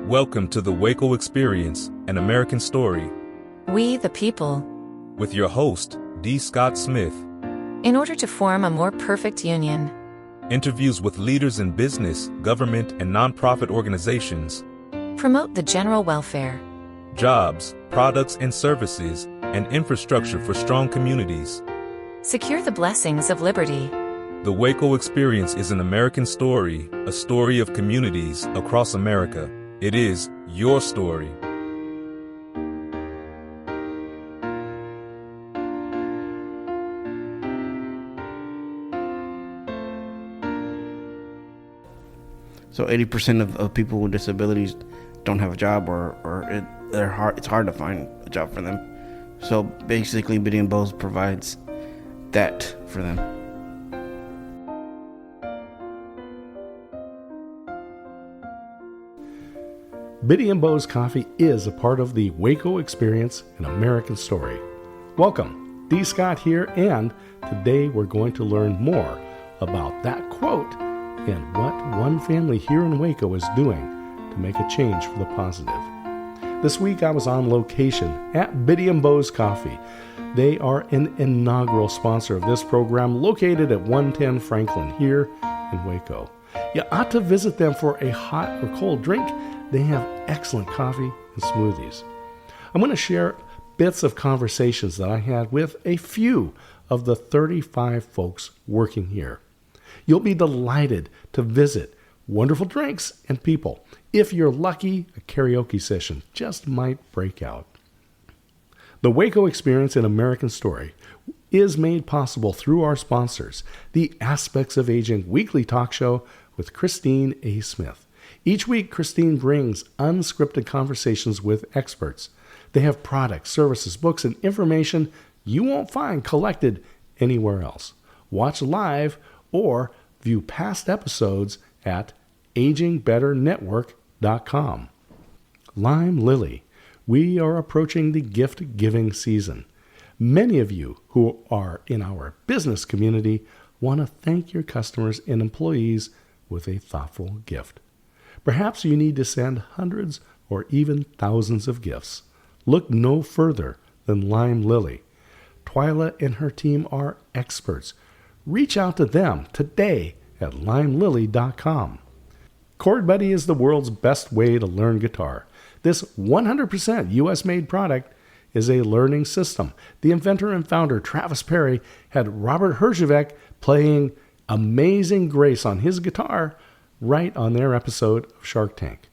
Welcome to the WACO Experience, an American story, We the people. with your host, D. Scott Smith. In order to form a more perfect union. Interviews with leaders in business, government, and nonprofit organizations. Promote the general welfare. Jobs, products and services, and infrastructure for strong communities. Secure the blessings of liberty. The WACO Experience is an American story, a story of communities across America. It is your story. So 80% of people with disabilities don't have a job, or it's hard to find a job for them. So basically, Beau and Beau provides that for them. Beau and Beau's Coffee is a part of the WACO Experience, an American story. Welcome, D. Scott here, and today we're going to learn more about that quote and what one family here in Waco is doing to make a change for the positive. This week I was on location at Beau and Beau's Coffee. They are an inaugural sponsor of this program, located at 110 Franklin here in Waco. You ought to visit them for a hot or cold drink. They have excellent coffee and smoothies. I'm going to share bits of conversations that I had with a few of the 35 folks working here. You'll be delighted to visit wonderful drinks and people. If you're lucky, a karaoke session just might break out. The WACO Experience, an American story, is made possible through our sponsors, the Aspects of Aging weekly talk show with Christine A. Smith. Each week, Christine brings unscripted conversations with experts. They have products, services, books, and information you won't find collected anywhere else. Watch live or view past episodes at agingbetternetwork.com. Lime Lily. We are approaching the gift-giving season. Many of you who are in our business community want to thank your customers and employees with a thoughtful gift. Perhaps you need to send hundreds or even thousands of gifts. Look no further than Lime Lily. Twyla and her team are experts. Reach out to them today at limelily.com. Chord Buddy is the world's best way to learn guitar. This 100% US-made product is a learning system. The inventor and founder, Travis Perry, had Robert Herjavec playing Amazing Grace on his guitar right on their episode of Shark Tank.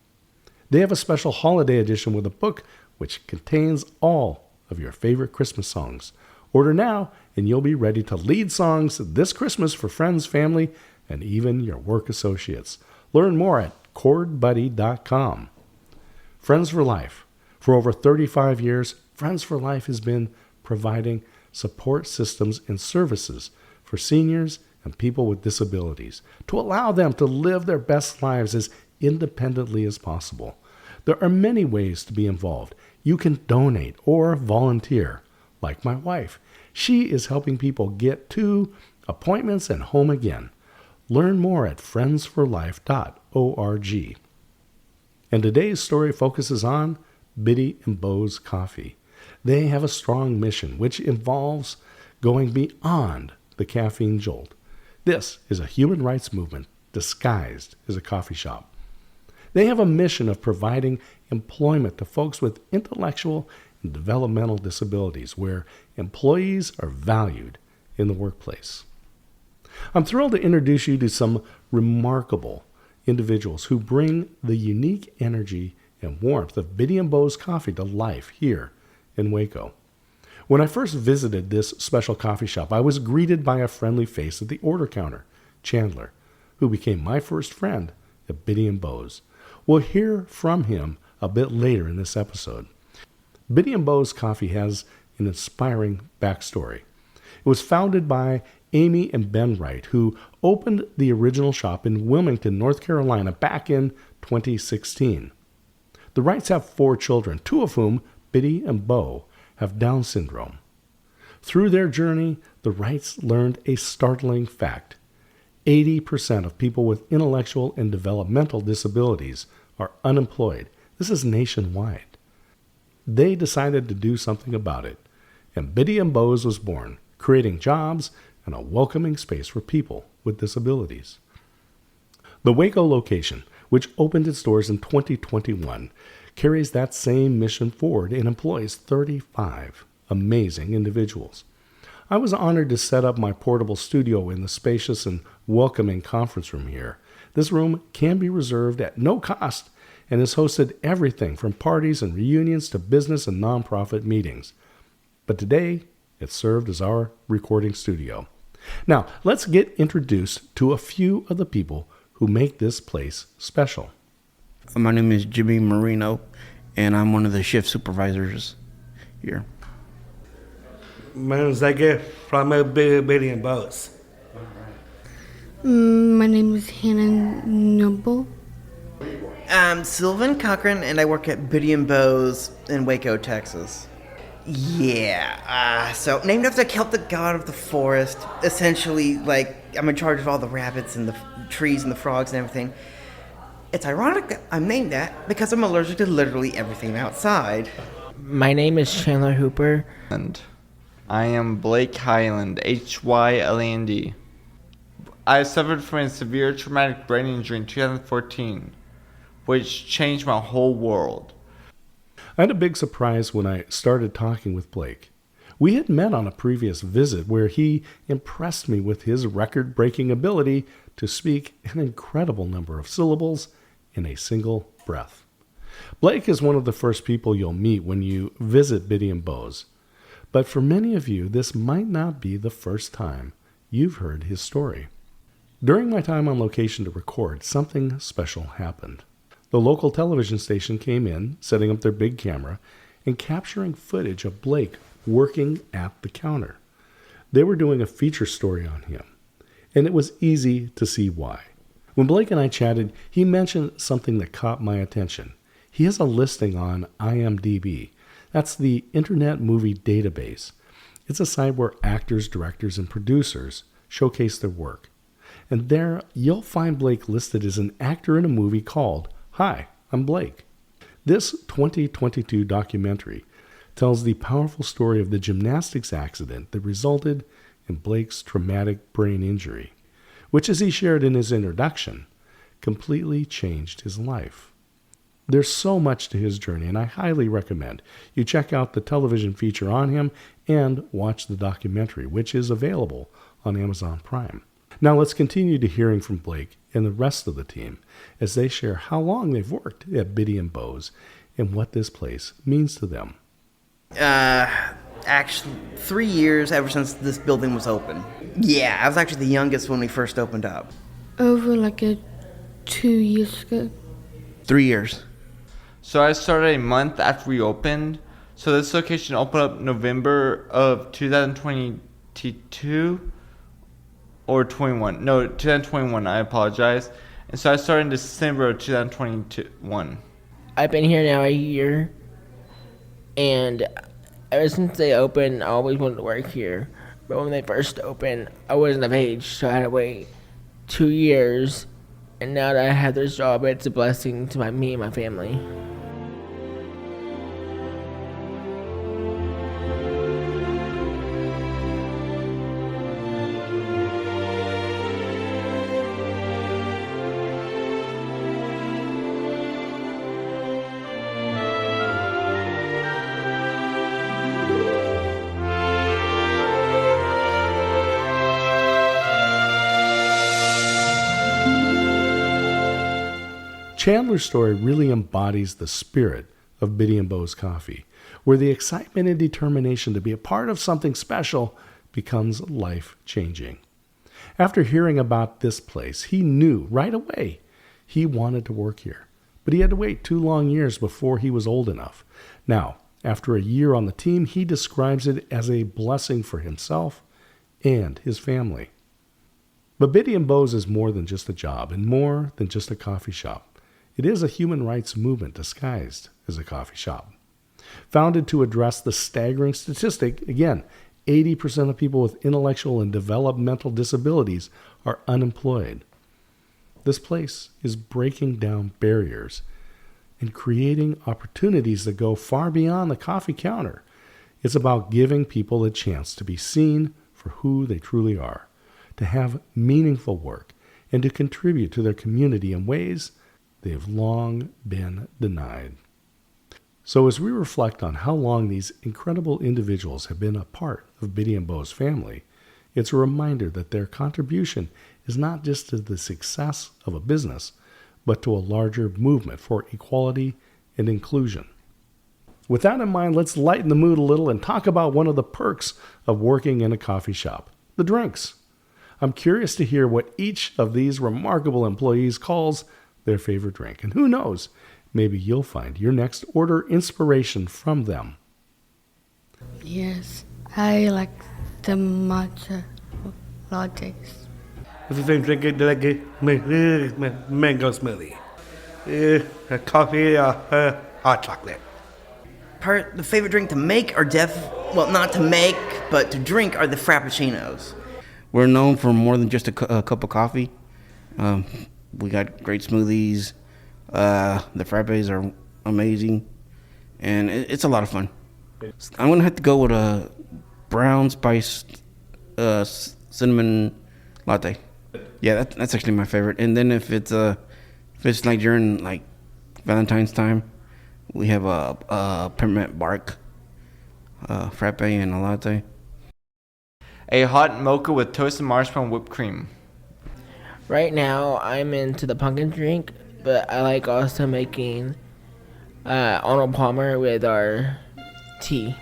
They have a special holiday edition with a book which contains all of your favorite Christmas songs. Order now and you'll be ready to lead songs this Christmas for friends, family, and even your work associates. Learn more at chordbuddy.com. Friends for Life. For over 35 years, Friends for Life has been providing support systems and services for seniors and people with disabilities to allow them to live their best lives as independently as possible. There are many ways to be involved. You can donate or volunteer, like my wife. She is helping people get to appointments and home again. Learn more at friendsforlife.org. And today's story focuses on Beau and Beau's Coffee. They have a strong mission which involves going beyond the caffeine jolt. This is a human rights movement disguised as a coffee shop. They have a mission of providing employment to folks with intellectual and developmental disabilities where employees are valued in the workplace. I'm thrilled to introduce you to some remarkable individuals who bring the unique energy and warmth of Beau and Beau's Coffee to life here in Waco. When I first visited this special coffee shop, I was greeted by a friendly face at the order counter, Chandler, who became my first friend at Beau and Beau's. We'll hear from him a bit later in this episode. Beau and Beau's Coffee has an inspiring backstory. It was founded by Amy and Ben Wright, who opened the original shop in Wilmington, North Carolina, back in 2016. The Wrights have 4 children, 2 of whom, Beau and Beau, have Down syndrome. Through their journey, the Wrights learned a startling fact. 80% of people with intellectual and developmental disabilities are unemployed. This is nationwide. They decided to do something about it, and Biddy and Beau's was born, creating jobs and a welcoming space for people with disabilities. The WACO location, which opened its doors in 2021, carries that same mission forward and employs 35 amazing individuals. I was honored to set up my portable studio in the spacious and welcoming conference room here. This room can be reserved at no cost and has hosted everything from parties and reunions to business and nonprofit meetings. But today, it served as our recording studio. Now, let's get introduced to a few of the people who make this place special. My name is Jimmy Marino, and I'm one of the shift supervisors here. My name is Zeke from Biddy and Beau's. My name is Hannah Noble. I'm Sylvan Cochran, and I work at Biddy and Beau's in Waco, Texas. So named after the Celtic god of the forest. Essentially, I'm in charge of all the rabbits and the trees and the frogs and everything. It's ironic that I'm named that because I'm allergic to literally everything outside. My name is Chandler Hooper. And I am Blake Highland, Hyland. I suffered from a severe traumatic brain injury in 2014, which changed my whole world. I had a big surprise when I started talking with Blake. We had met on a previous visit where he impressed me with his record-breaking ability to speak an incredible number of syllables in a single breath. Blake is one of the first people you'll meet when you visit Biddy and Beau's. But for many of you, this might not be the first time you've heard his story. During my time on location to record, something special happened. The local television station came in, setting up their big camera, and capturing footage of Blake working at the counter. They were doing a feature story on him, and it was easy to see why. When Blake and I chatted, he mentioned something that caught my attention. He has a listing on IMDb. That's the Internet Movie Database. It's a site where actors, directors, and producers showcase their work. And there, you'll find Blake listed as an actor in a movie called Hi, I'm Blake. This 2022 documentary tells the powerful story of the gymnastics accident that resulted in Blake's traumatic brain injury, which, as he shared in his introduction, completely changed his life. There's so much to his journey, and I highly recommend you check out the television feature on him and watch the documentary, which is available on Amazon Prime. Now let's continue to hearing from Blake and the rest of the team as they share how long they've worked at Biddy and Beau's and what this place means to them. Actually, 3 years ever since this building was open. Yeah, I was actually the youngest when we first opened up. Over 2 years ago. 3 years. So I started a month after we opened. So this location opened up November of 2022 or 21. No, 2021, I apologize. And so I started in December of 2021. I've been here now a year, and ever since they opened, I always wanted to work here. But when they first opened, I wasn't of age, so I had to wait 2 years. And now that I have this job, it's a blessing to me and my family. Chandler's story really embodies the spirit of Biddy and Beau's Coffee, where the excitement and determination to be a part of something special becomes life-changing. After hearing about this place, he knew right away he wanted to work here, but he had to wait 2 long years before he was old enough. Now, after a year on the team, he describes it as a blessing for himself and his family. But Biddy and Beau's is more than just a job and more than just a coffee shop. It is a human rights movement disguised as a coffee shop. Founded to address the staggering statistic, again, 80% of people with intellectual and developmental disabilities are unemployed. This place is breaking down barriers and creating opportunities that go far beyond the coffee counter. It's about giving people a chance to be seen for who they truly are, to have meaningful work, and to contribute to their community in ways they have long been denied. So as we reflect on how long these incredible individuals have been a part of Biddy and Beau's family, it's a reminder that their contribution is not just to the success of a business, but to a larger movement for equality and inclusion. With that in mind, let's lighten the mood a little and talk about one of the perks of working in a coffee shop, the drinks. I'm curious to hear what each of these remarkable employees calls their favorite drink. And who knows, maybe you'll find your next order inspiration from them. Yes, I like the matcha lattes. What's the same drink that I get? Mango smoothie. Coffee, hot chocolate. The favorite drink to make well, not to make, but to drink are the frappuccinos. We're known for more than just a cup of coffee. We got great smoothies. The frappes are amazing, and it's a lot of fun. I'm gonna have to go with a brown spiced cinnamon latte. Yeah, that's actually my favorite. And then if it's like during like Valentine's time, we have a peppermint bark frappe and a latte. A hot mocha with toasted marshmallow and whipped cream. Right now, I'm into the pumpkin drink, but I like also making Arnold Palmer with our tea.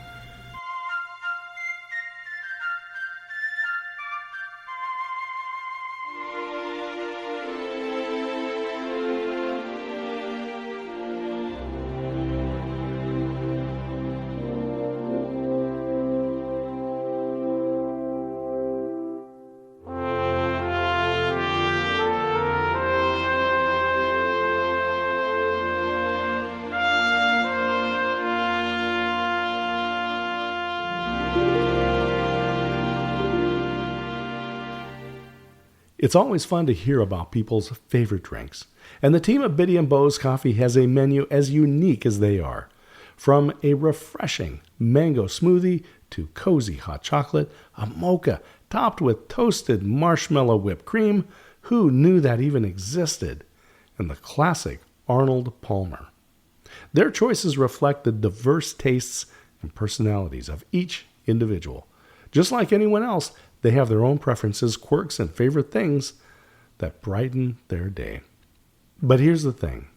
It's always fun to hear about people's favorite drinks, and the team at Biddy and Beau's Coffee has a menu as unique as they are. From a refreshing mango smoothie to cozy hot chocolate, a mocha topped with toasted marshmallow whipped cream, who knew that even existed, and the classic Arnold Palmer. Their choices reflect the diverse tastes and personalities of each individual. Just like anyone else, they have their own preferences, quirks, and favorite things that brighten their day. But here's the thing.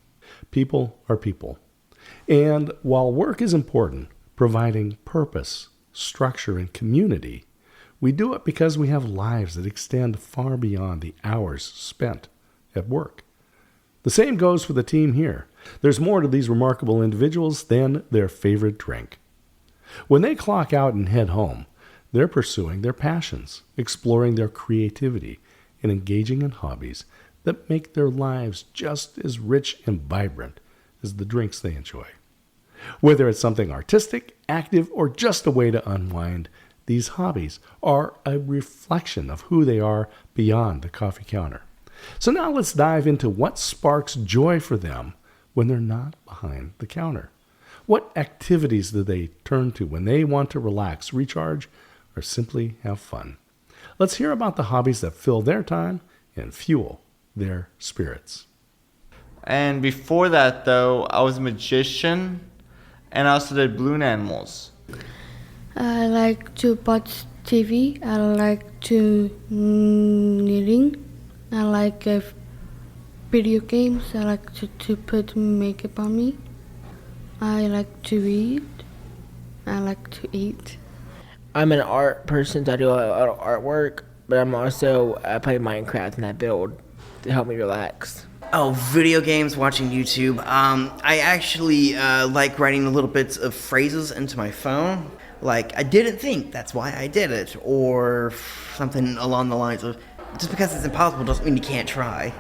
People are people. And while work is important, providing purpose, structure, and community, we do it because we have lives that extend far beyond the hours spent at work. The same goes for the team here. There's more to these remarkable individuals than their favorite drink. When they clock out and head home, they're pursuing their passions, exploring their creativity, and engaging in hobbies that make their lives just as rich and vibrant as the drinks they enjoy. Whether it's something artistic, active, or just a way to unwind, these hobbies are a reflection of who they are beyond the coffee counter. So now let's dive into what sparks joy for them when they're not behind the counter. What activities do they turn to when they want to relax, recharge, or simply have fun? Let's hear about the hobbies that fill their time and fuel their spirits. And before that, though, I was a magician, and I also did balloon animals. I like to watch TV. I like to knitting. I like video games. I like to put makeup on me. I like to read. I like to eat. I'm an art person, so I do a lot of artwork, but I play Minecraft and I build to help me relax. Oh, video games, watching YouTube. I actually like writing the little bits of phrases into my phone. Like, I didn't think, that's why I did it. Or something along the lines of, just because it's impossible doesn't mean you can't try.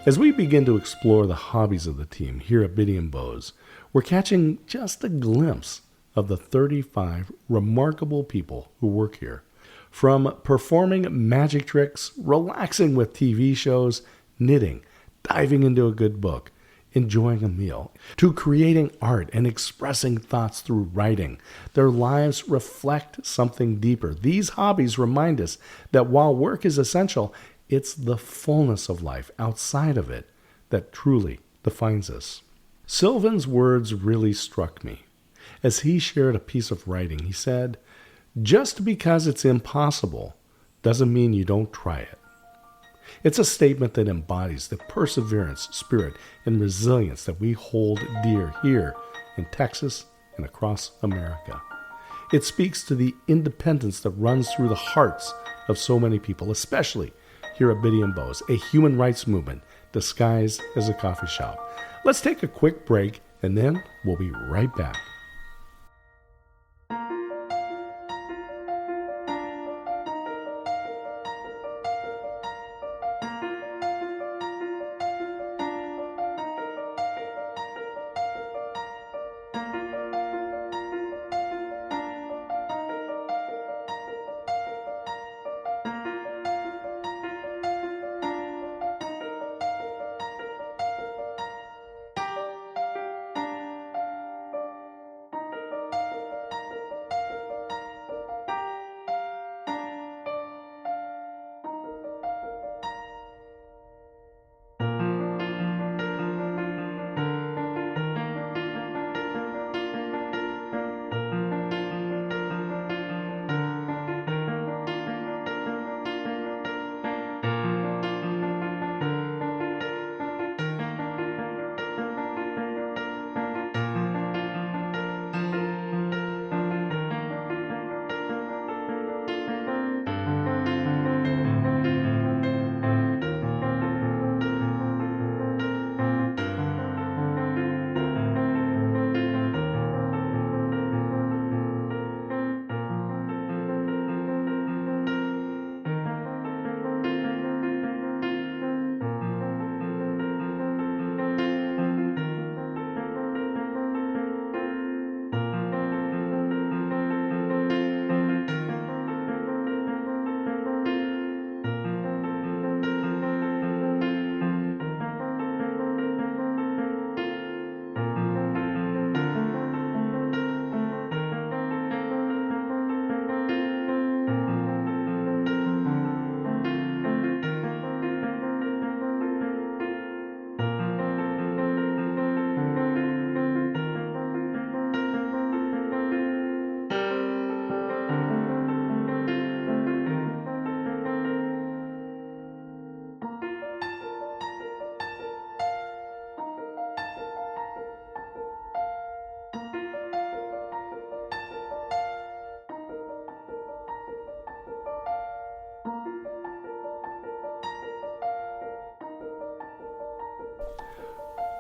As we begin to explore the hobbies of the team here at Biddy and Beau's, we're catching just a glimpse of the 35 remarkable people who work here. From performing magic tricks, relaxing with TV shows, knitting, diving into a good book, enjoying a meal, to creating art and expressing thoughts through writing, their lives reflect something deeper. These hobbies remind us that while work is essential, it's the fullness of life outside of it that truly defines us. Sylvan's words really struck me. As he shared a piece of writing, he said, "Just because it's impossible doesn't mean you don't try it." It's a statement that embodies the perseverance, spirit, and resilience that we hold dear here in Texas and across America. It speaks to the independence that runs through the hearts of so many people, especially here at Biddy and Beau's, a human rights movement disguised as a coffee shop. Let's take a quick break, and then we'll be right back.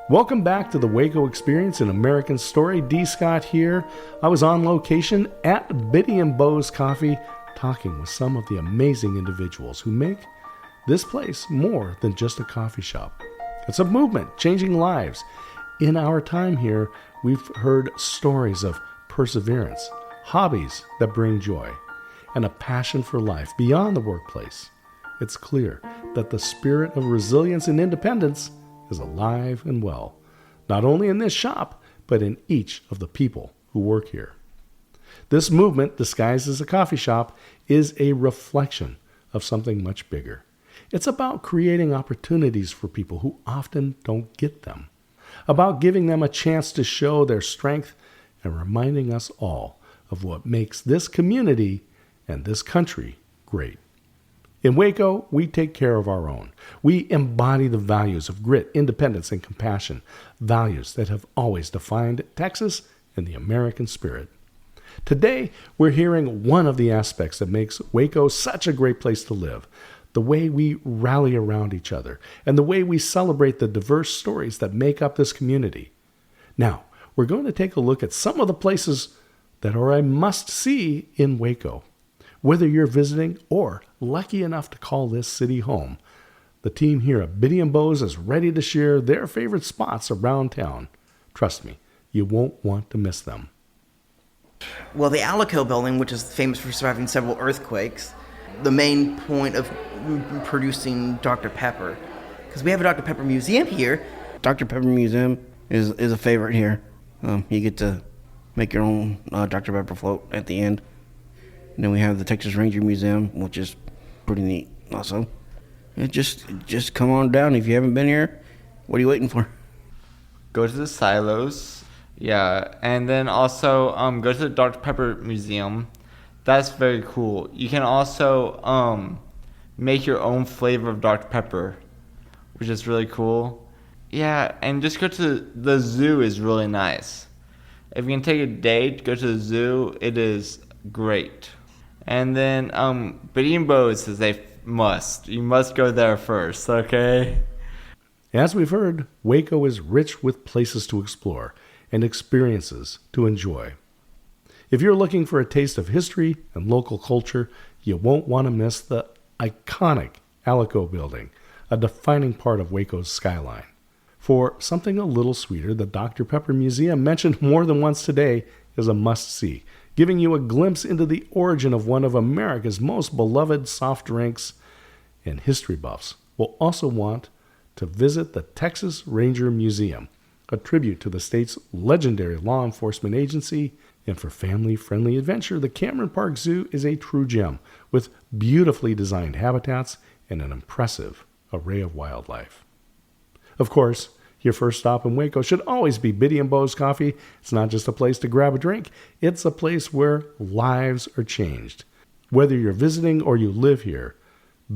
Welcome back to the WACO Experience, an American Story. D. Scott here. I was on location at Biddy and Beau's Coffee, talking with some of the amazing individuals who make this place more than just a coffee shop. It's a movement, changing lives. In our time here, we've heard stories of perseverance, hobbies that bring joy, and a passion for life beyond the workplace. It's clear that the spirit of resilience and independence is alive and well, not only in this shop, but in each of the people who work here. This movement, disguised as a coffee shop, is a reflection of something much bigger. It's about creating opportunities for people who often don't get them, about giving them a chance to show their strength and reminding us all of what makes this community and this country great. In WACO, we take care of our own. We embody the values of grit, independence, and compassion, values that have always defined Texas and the American spirit. Today, we're hearing one of the aspects that makes WACO such a great place to live, the way we rally around each other, and the way we celebrate the diverse stories that make up this community. Now, we're going to take a look at some of the places that are a must-see in WACO. Whether you're visiting or lucky enough to call this city home, The team here at Biddy and Beau's is ready to share their favorite spots around town. Trust me, you won't want to miss them. Well, the Alico building, which is famous for surviving several earthquakes, the main point of producing Dr. Pepper, because we have a Dr. Pepper museum here. Dr. Pepper Museum is a favorite here. You get to make your own Dr. Pepper float at the end. And then we have the Texas Ranger Museum, which is pretty neat also. And just come on down if you haven't been here. What are you waiting for? Go to the silos. Yeah, and then also go to the Dr. Pepper Museum. That's very cool. You can also make your own flavor of Dr. Pepper, which is really cool. Yeah, and just go to the zoo is really nice. If you can take a day to go to the zoo, it is great. And then Biddy and Beau's is a must. You must go there first, okay? As we've heard, Waco is rich with places to explore and experiences to enjoy. If you're looking for a taste of history and local culture, you won't want to miss the iconic Alico building, a defining part of Waco's skyline. For something a little sweeter, the Dr. Pepper Museum, mentioned more than once today, is a must-see, giving you a glimpse into the origin of one of America's most beloved soft drinks, and history buffs will also want to visit the Texas Ranger Museum, a tribute to the state's legendary law enforcement agency. And for family-friendly adventure, the Cameron Park Zoo is a true gem with beautifully designed habitats and an impressive array of wildlife. Of course, your first stop in Waco should always be Biddy and Beau's Coffee. It's not just a place to grab a drink, it's a place where lives are changed. Whether you're visiting or you live here,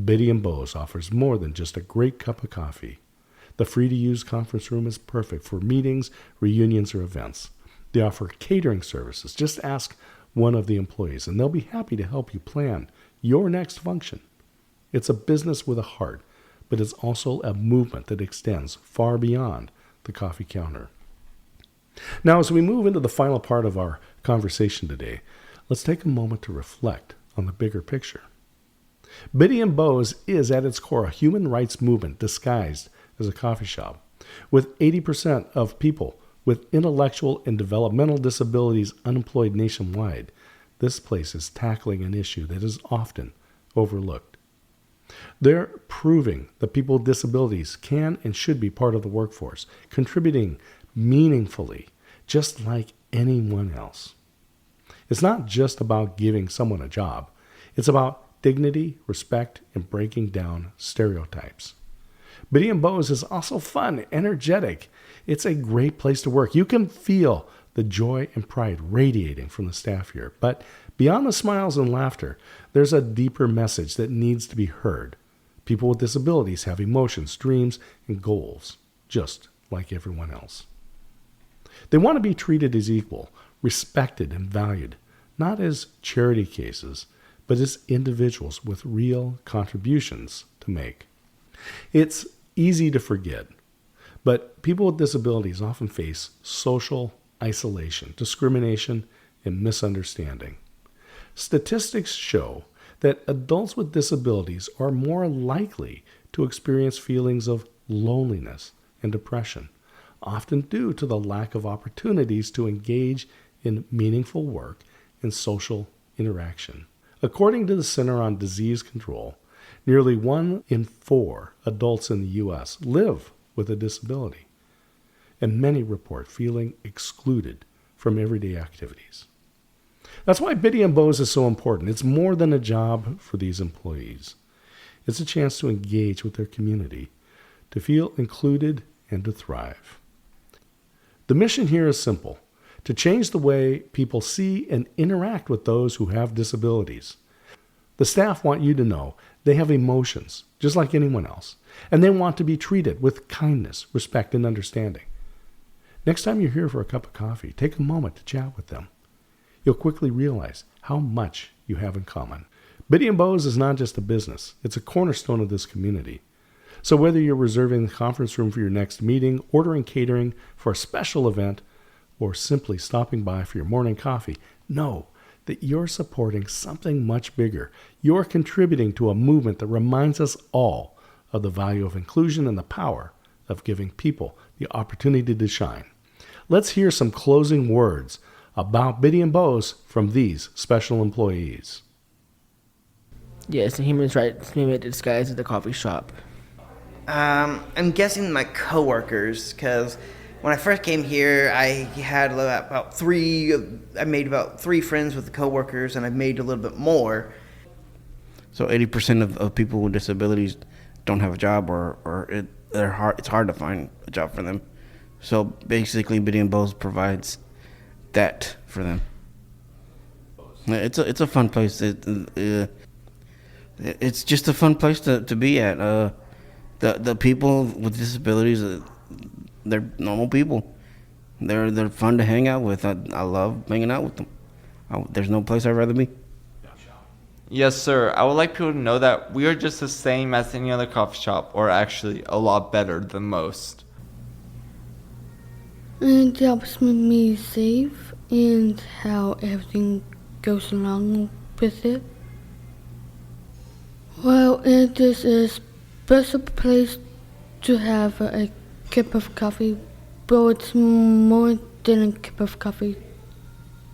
Biddy and Beau's offers more than just a great cup of coffee. The free-to-use conference room is perfect for meetings, reunions, or events. They offer catering services. Just ask one of the employees, and they'll be happy to help you plan your next function. It's a business with a heart, but it's also a movement that extends far beyond the coffee counter. Now, as we move into the final part of our conversation today, let's take a moment to reflect on the bigger picture. Biddy and Beau's is at its core a human rights movement disguised as a coffee shop. With 80% of people with intellectual and developmental disabilities unemployed nationwide, this place is tackling an issue that is often overlooked. They're proving that people with disabilities can and should be part of the workforce, contributing meaningfully, just like anyone else. It's not just about giving someone a job. It's about dignity, respect, and breaking down stereotypes. Biddy and Beau's is also fun, energetic. It's a great place to work. You can feel the joy and pride radiating from the staff here. But beyond the smiles and laughter, there's a deeper message that needs to be heard. People with disabilities have emotions, dreams, and goals, just like everyone else. They want to be treated as equal, respected, and valued, not as charity cases, but as individuals with real contributions to make. It's easy to forget, but people with disabilities often face social isolation, discrimination, and misunderstanding. Statistics show that adults with disabilities are more likely to experience feelings of loneliness and depression, often due to the lack of opportunities to engage in meaningful work and social interaction. According to the Center on Disease Control, nearly 1 in 4 adults in the U.S. live with a disability, and many report feeling excluded from everyday activities. That's why Biddy and Beau's is so important. It's more than a job for these employees. It's a chance to engage with their community, to feel included, and to thrive. The mission here is simple: to change the way people see and interact with those who have disabilities. The staff want you to know they have emotions, just like anyone else, and they want to be treated with kindness, respect, and understanding. Next time you're here for a cup of coffee, take a moment to chat with them. You'll quickly realize how much you have in common. Biddy and Beau's is not just a business, it's a cornerstone of this community. So whether you're reserving the conference room for your next meeting, ordering catering for a special event, or simply stopping by for your morning coffee, know that you're supporting something much bigger. You're contributing to a movement that reminds us all of the value of inclusion and the power of giving people the opportunity to shine. Let's hear some closing words about Biddy and Beau's from these special employees. Yes, the human rights movement disguised as a coffee shop. I'm guessing my coworkers, because when I first came here, I had I made about 3 friends with the coworkers, and I've made a little bit more. So 80% of people with disabilities don't have a job, or it's hard to find a job for them. So basically, Biddy and Beau's provides that for them. It's a fun place. It's just a fun place to be at. The people with disabilities, they're normal people. They're fun to hang out with. I love hanging out with them. There's no place I'd rather be. Yes, sir. I would like people to know that we are just the same as any other coffee shop, or actually a lot better than most. It helps me save and how everything goes along with it. Well, it is a special place to have a cup of coffee, but it's more than a cup of coffee.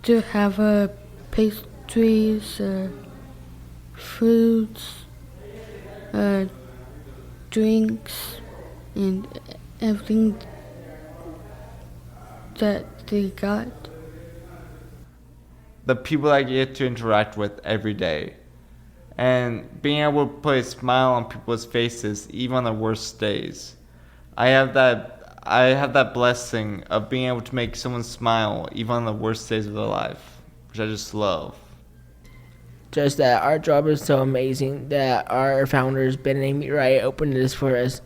To have pastries, fruits, drinks, and everything that they got. The people I get to interact with every day. And being able to put a smile on people's faces, even on the worst days. I have that blessing of being able to make someone smile, even on the worst days of their life, which I just love. Just that our job is so amazing that our founders, Ben and Amy Wright, opened this for us.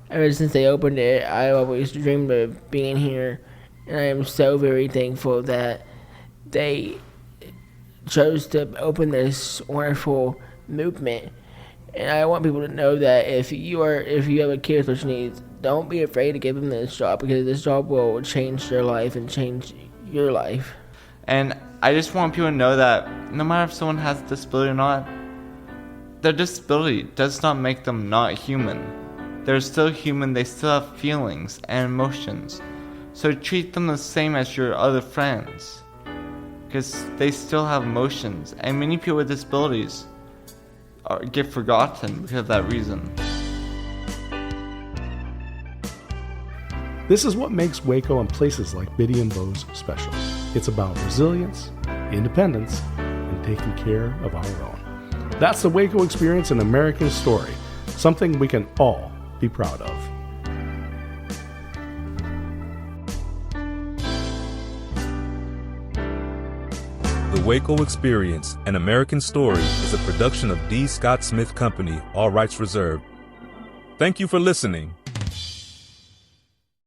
Ever since they opened it, I always dreamed of being here, and I am so very thankful that they chose to open this wonderful movement. And I want people to know that if you have a kid with special needs, don't be afraid to give them this job, because this job will change their life and change your life. And I just want people to know that no matter if someone has a disability or not, their disability does not make them not human. They're still human, they still have feelings and emotions. So treat them the same as your other friends, because they still have emotions, and many people with disabilities get forgotten because of that reason. This is what makes Waco and places like Biddy and Beau's special. It's about resilience, independence, and taking care of our own. That's the Waco Experience, an American story, something we can all be proud of. The Waco Experience, an American story, is a production of D. Scott Smith Company, all rights reserved. Thank you for listening.